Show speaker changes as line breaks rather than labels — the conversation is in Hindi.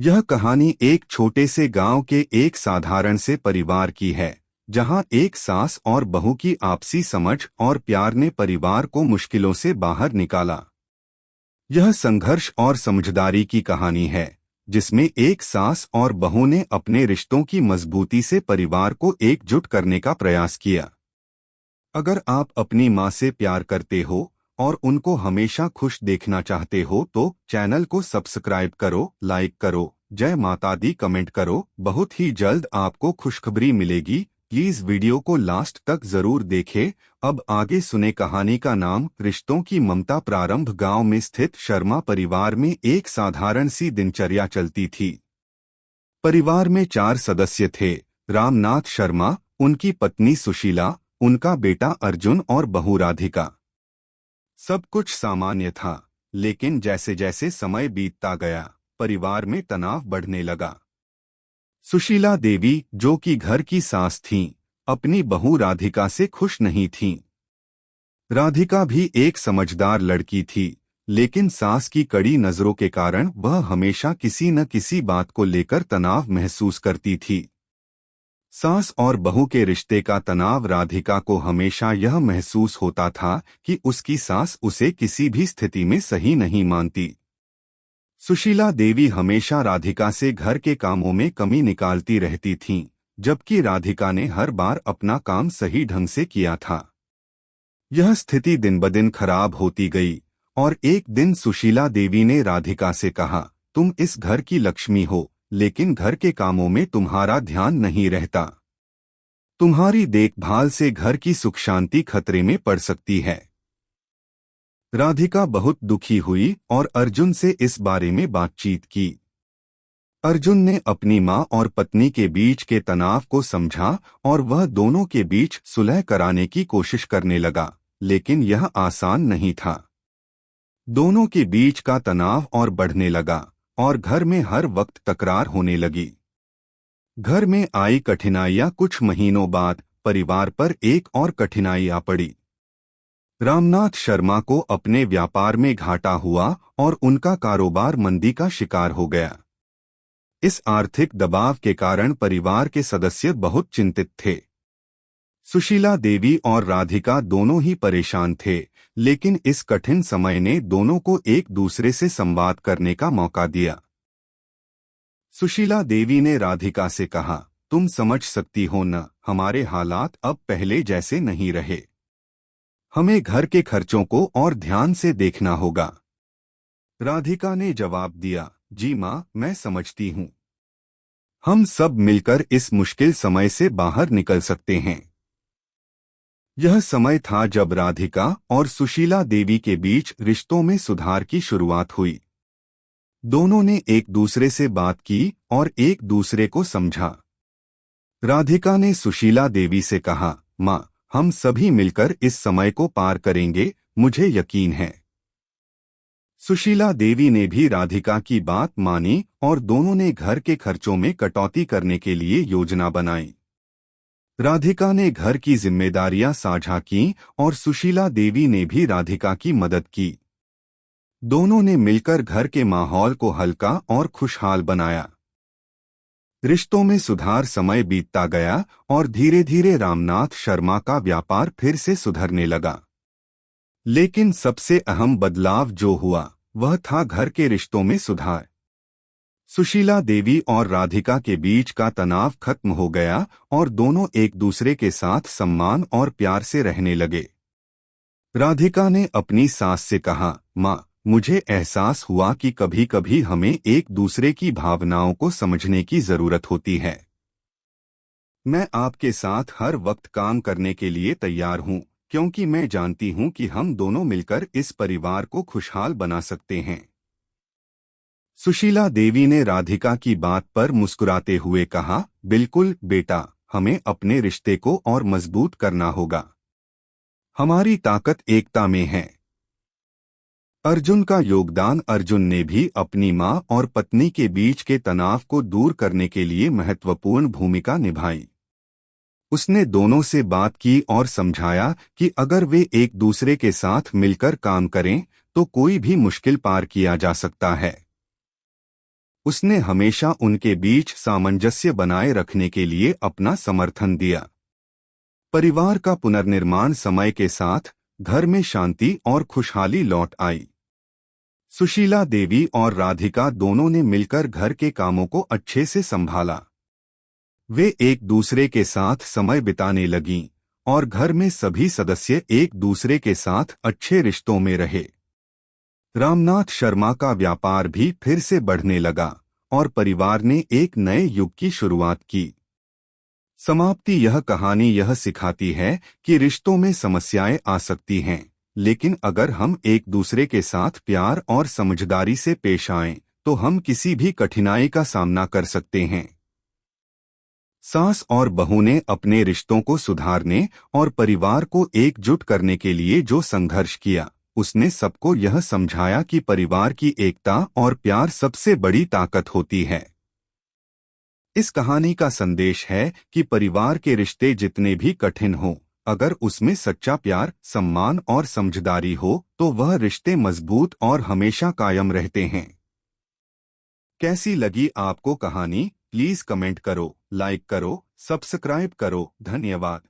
यह कहानी एक छोटे से गांव के एक साधारण से परिवार की है, जहां एक सास और बहू की आपसी समझ और प्यार ने परिवार को मुश्किलों से बाहर निकाला। यह संघर्ष और समझदारी की कहानी है, जिसमें एक सास और बहू ने अपने रिश्तों की मजबूती से परिवार को एकजुट करने का प्रयास किया। अगर आप अपनी माँ से प्यार करते हो और उनको हमेशा खुश देखना चाहते हो तो चैनल को सब्सक्राइब करो, लाइक करो, जय माता दी कमेंट करो। बहुत ही जल्द आपको खुशखबरी मिलेगी। प्लीज वीडियो को लास्ट तक जरूर देखें। अब आगे सुने कहानी का नाम रिश्तों की ममता। प्रारंभ गांव में स्थित शर्मा परिवार में एक साधारण सी दिनचर्या चलती थी। परिवार में 4 सदस्य थे। रामनाथ शर्मा, उनकी पत्नी सुशीला, उनका बेटा अर्जुन और बहू राधिका। सब कुछ सामान्य था, लेकिन जैसे जैसे समय बीतता गया, परिवार में तनाव बढ़ने लगा। सुशीला देवी, जो कि घर की सास थीं, अपनी बहू राधिका से खुश नहीं थीं। राधिका भी एक समझदार लड़की थी, लेकिन सास की कड़ी नजरों के कारण वह हमेशा किसी न किसी बात को लेकर तनाव महसूस करती थी। सास और बहू के रिश्ते का तनाव राधिका को हमेशा यह महसूस होता था कि उसकी सास उसे किसी भी स्थिति में सही नहीं मानती। सुशीला देवी हमेशा राधिका से घर के कामों में कमी निकालती रहती थीं, जबकि राधिका ने हर बार अपना काम सही ढंग से किया था। यह स्थिति दिन ब दिन खराब होती गई और एक दिन सुशीला देवी ने राधिका से कहा, तुम इस घर की लक्ष्मी हो, लेकिन घर के कामों में तुम्हारा ध्यान नहीं रहता। तुम्हारी देखभाल से घर की सुख शांति खतरे में पड़ सकती है। राधिका बहुत दुखी हुई और अर्जुन से इस बारे में बातचीत की। अर्जुन ने अपनी मां और पत्नी के बीच के तनाव को समझा और वह दोनों के बीच सुलह कराने की कोशिश करने लगा, लेकिन यह आसान नहीं था। दोनों के बीच का तनाव और बढ़ने लगा और घर में हर वक्त तकरार होने लगी। घर में आई कठिनाइयां कुछ महीनों बाद परिवार पर एक और कठिनाई आ पड़ी। रामनाथ शर्मा को अपने व्यापार में घाटा हुआ और उनका कारोबार मंदी का शिकार हो गया। इस आर्थिक दबाव के कारण परिवार के सदस्य बहुत चिंतित थे। सुशीला देवी और राधिका दोनों ही परेशान थे, लेकिन इस कठिन समय ने दोनों को एक दूसरे से संवाद करने का मौका दिया। सुशीला देवी ने राधिका से कहा, तुम समझ सकती हो न, हमारे हालात अब पहले जैसे नहीं रहे। हमें घर के खर्चों को और ध्यान से देखना होगा। राधिका ने जवाब दिया, जी माँ, मैं समझती हूँ। हम सब मिलकर इस मुश्किल समय से बाहर निकल सकते हैं। यह समय था जब राधिका और सुशीला देवी के बीच रिश्तों में सुधार की शुरुआत हुई। दोनों ने एक दूसरे से बात की और एक दूसरे को समझा। राधिका ने सुशीला देवी से कहा, माँ, हम सभी मिलकर इस समय को पार करेंगे, मुझे यकीन है। सुशीला देवी ने भी राधिका की बात मानी और दोनों ने घर के खर्चों में कटौती करने के लिए योजना बनाई। राधिका ने घर की जिम्मेदारियां साझा की और सुशीला देवी ने भी राधिका की मदद की। दोनों ने मिलकर घर के माहौल को हल्का और खुशहाल बनाया। रिश्तों में सुधार समय बीतता गया और धीरे धीरे रामनाथ शर्मा का व्यापार फिर से सुधरने लगा। लेकिन सबसे अहम बदलाव जो हुआ वह था घर के रिश्तों में सुधार। सुशीला देवी और राधिका के बीच का तनाव खत्म हो गया और दोनों एक दूसरे के साथ सम्मान और प्यार से रहने लगे। राधिका ने अपनी सास से कहा, माँ, मुझे एहसास हुआ कि कभी कभी हमें एक दूसरे की भावनाओं को समझने की जरूरत होती है। मैं आपके साथ हर वक्त काम करने के लिए तैयार हूँ, क्योंकि मैं जानती हूँ कि हम दोनों मिलकर इस परिवार को खुशहाल बना सकते हैं। सुशीला देवी ने राधिका की बात पर मुस्कुराते हुए कहा, बिल्कुल बेटा, हमें अपने रिश्ते को और मजबूत करना होगा। हमारी ताकत एकता में है। अर्जुन का योगदान। अर्जुन ने भी अपनी मां और पत्नी के बीच के तनाव को दूर करने के लिए महत्वपूर्ण भूमिका निभाई। उसने दोनों से बात की और समझाया कि अगर वे एक दूसरे के साथ मिलकर काम करें तो कोई भी मुश्किल पार किया जा सकता है। उसने हमेशा उनके बीच सामंजस्य बनाए रखने के लिए अपना समर्थन दिया। परिवार का पुनर्निर्माण समय के साथ घर में शांति और खुशहाली लौट आई। सुशीला देवी और राधिका दोनों ने मिलकर घर के कामों को अच्छे से संभाला। वे एक दूसरे के साथ समय बिताने लगीं और घर में सभी सदस्य एक दूसरे के साथ अच्छे रिश्तों में रहे। रामनाथ शर्मा का व्यापार भी फिर से बढ़ने लगा और परिवार ने एक नए युग की शुरुआत की। समाप्ति। यह कहानी यह सिखाती है कि रिश्तों में समस्याएं आ सकती हैं, लेकिन अगर हम एक दूसरे के साथ प्यार और समझदारी से पेश आएं, तो हम किसी भी कठिनाई का सामना कर सकते हैं। सास और बहू ने अपने रिश्तों को सुधारने और परिवार को एकजुट करने के लिए जो संघर्ष किया, उसने सबको यह समझाया कि परिवार की एकता और प्यार सबसे बड़ी ताकत होती है। इस कहानी का संदेश है कि परिवार के रिश्ते जितने भी कठिन हों, अगर उसमें सच्चा प्यार, सम्मान और समझदारी हो, तो वह रिश्ते मजबूत और हमेशा कायम रहते हैं। कैसी लगी आपको कहानी? प्लीज कमेंट करो, लाइक करो, सब्सक्राइब करो। धन्यवाद।